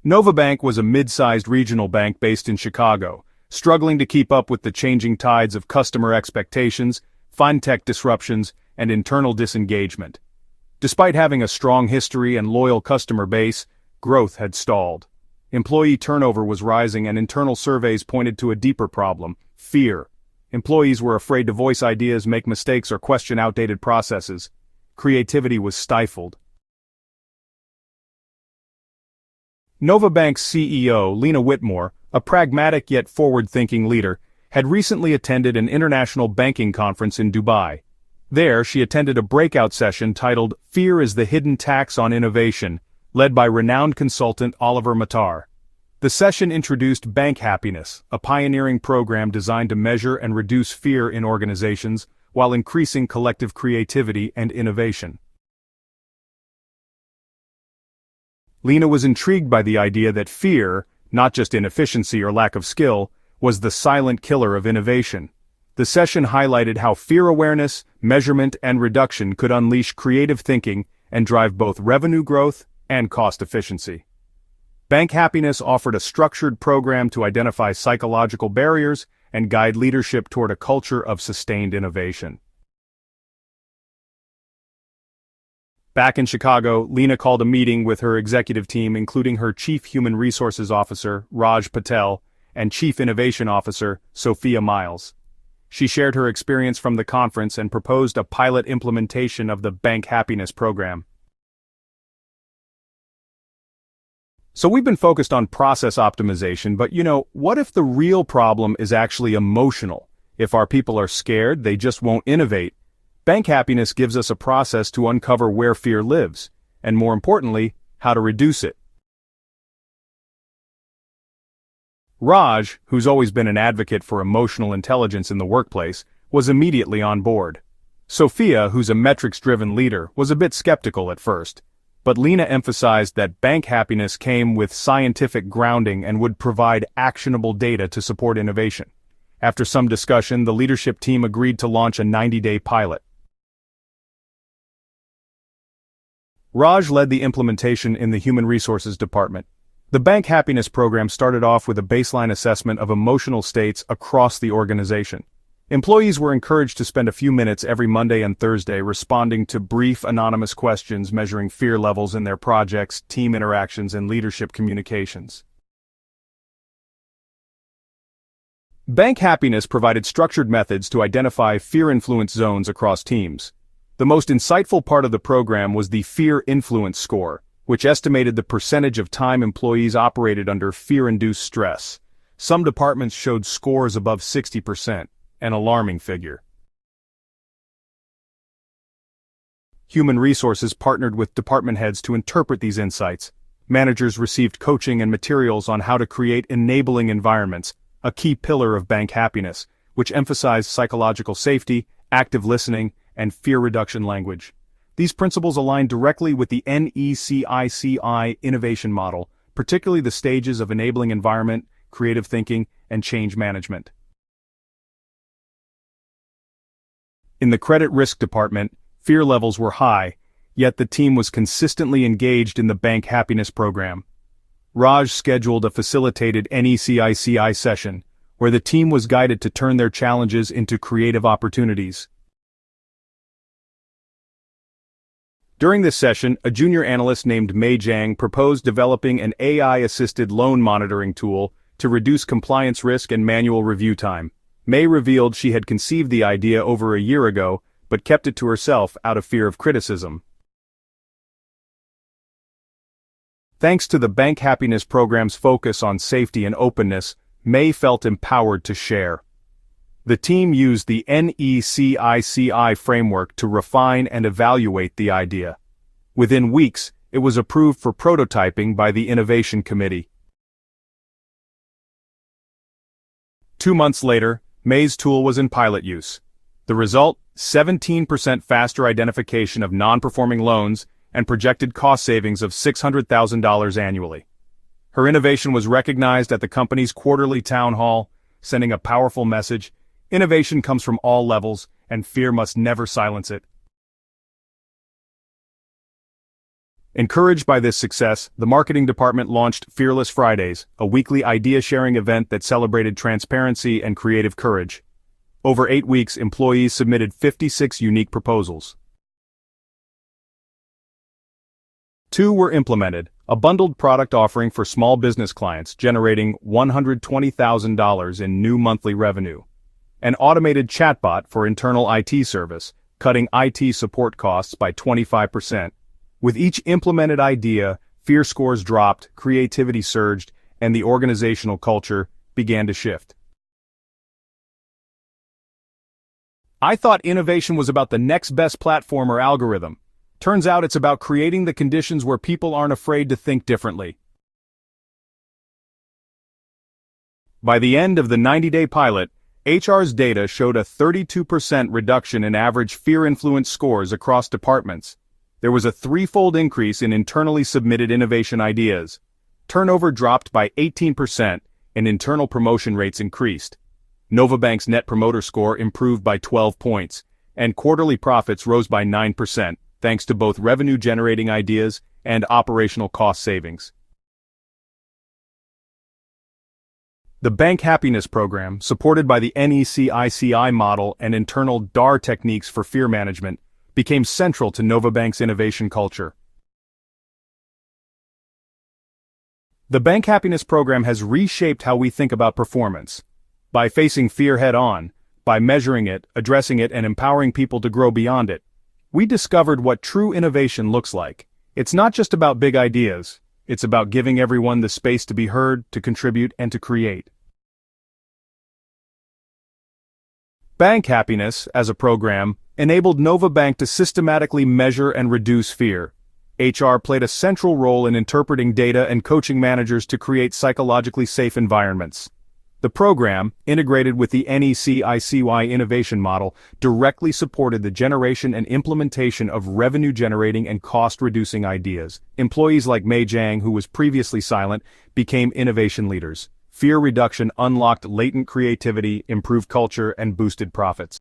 NovaBank was a mid-sized regional bank based in Chicago, struggling to keep up with the changing tides of customer expectations, fintech disruptions, and internal disengagement. Despite having a strong history and loyal customer base, growth had stalled. Employee turnover was rising and internal surveys pointed to a deeper problem: fear. Employees were afraid to voice ideas, make mistakes, or question outdated processes. Creativity was stifled. NovaBank's CEO, Lena Whitmore, a pragmatic yet forward-thinking leader, had recently attended an international banking conference in Dubai. There, she attended a breakout session titled "Fear is the Hidden Tax on Innovation," led by renowned consultant Oliver Matar. The session introduced Bank Happiness, a pioneering program designed to measure and reduce fear in organizations while increasing collective creativity and innovation. Lena was intrigued by the idea that fear, not just inefficiency or lack of skill, was the silent killer of innovation. The session highlighted how fear awareness, measurement, and reduction could unleash creative thinking and drive both revenue growth and cost efficiency. Bank Happiness offered a structured program to identify psychological barriers and guide leadership toward a culture of sustained innovation. Back in Chicago, Lena called a meeting with her executive team, including her Chief Human Resources Officer, Raj Patel, and Chief Innovation Officer, Sophia Miles. She shared her experience from the conference and proposed a pilot implementation of the Bank Happiness program. So we've been focused on process optimization, but what if the real problem is actually emotional? If our people are scared, they just won't innovate. Bank Happiness gives us a process to uncover where fear lives, and more importantly, how to reduce it. Raj, who's always been an advocate for emotional intelligence in the workplace, was immediately on board. Sophia, who's a metrics-driven leader, was a bit skeptical at first, but Lena emphasized that Bank Happiness came with scientific grounding and would provide actionable data to support innovation. After some discussion, the leadership team agreed to launch a 90-day pilot. Raj led the implementation in the Human Resources Department. The Bank Happiness program started off with a baseline assessment of emotional states across the organization. Employees were encouraged to spend a few minutes every Monday and Thursday responding to brief anonymous questions measuring fear levels in their projects, team interactions, and leadership communications. Bank Happiness provided structured methods to identify fear-influence zones across teams. The most insightful part of the program was the Fear Influence Score, which estimated the percentage of time employees operated under fear-induced stress. Some departments showed scores above 60%, an alarming figure. Human Resources partnered with department heads to interpret these insights. Managers received coaching and materials on how to create enabling environments, a key pillar of Bank Happiness, which emphasized psychological safety, active listening, and fear reduction language. These principles align directly with the NECICI innovation model, particularly the stages of enabling environment, creative thinking, and change management. In the credit risk department, fear levels were high, yet the team was consistently engaged in the Bank Happiness program. Raj scheduled a facilitated NECICI session, where the team was guided to turn their challenges into creative opportunities. During this session, a junior analyst named Mei Zhang proposed developing an AI-assisted loan monitoring tool to reduce compliance risk and manual review time. Mei revealed she had conceived the idea over a year ago, but kept it to herself out of fear of criticism. Thanks to the Bank Happiness program's focus on safety and openness, Mei felt empowered to share. The team used the NECICI framework to refine and evaluate the idea. Within weeks, it was approved for prototyping by the Innovation Committee. 2 months later, Mei's tool was in pilot use. The result: 17% faster identification of non-performing loans and projected cost savings of $600,000 annually. Her innovation was recognized at the company's quarterly town hall, sending a powerful message: innovation comes from all levels, and fear must never silence it. Encouraged by this success, the marketing department launched Fearless Fridays, a weekly idea-sharing event that celebrated transparency and creative courage. Over 8 weeks, employees submitted 56 unique proposals. 2 were implemented, a bundled product offering for small business clients generating $120,000 in new monthly revenue. An automated chatbot for internal IT service, cutting IT support costs by 25%. With each implemented idea, fear scores dropped, creativity surged, and the organizational culture began to shift. I thought innovation was about the next best platform or algorithm. Turns out it's about creating the conditions where people aren't afraid to think differently. By the end of the 90-day pilot, HR's data showed a 32% reduction in average fear-influence scores across departments. There was a 3-fold increase in internally submitted innovation ideas. Turnover dropped by 18%, and internal promotion rates increased. NovaBank's Net Promoter Score improved by 12 points, and quarterly profits rose by 9%, thanks to both revenue-generating ideas and operational cost savings. The Bank Happiness Program, supported by the NECICI model and internal DAR techniques for fear management, became central to NovaBank's innovation culture. The Bank Happiness Program has reshaped how we think about performance. By facing fear head-on, by measuring it, addressing it, and empowering people to grow beyond it, we discovered what true innovation looks like. It's not just about big ideas, it's about giving everyone the space to be heard, to contribute, and to create. Bank Happiness, as a program, enabled NovaBank to systematically measure and reduce fear. HR played a central role in interpreting data and coaching managers to create psychologically safe environments. The program, integrated with the NECICI innovation model, directly supported the generation and implementation of revenue-generating and cost-reducing ideas. Employees like Mei Zhang, who was previously silent, became innovation leaders. Fear reduction unlocked latent creativity, improved culture, and boosted profits.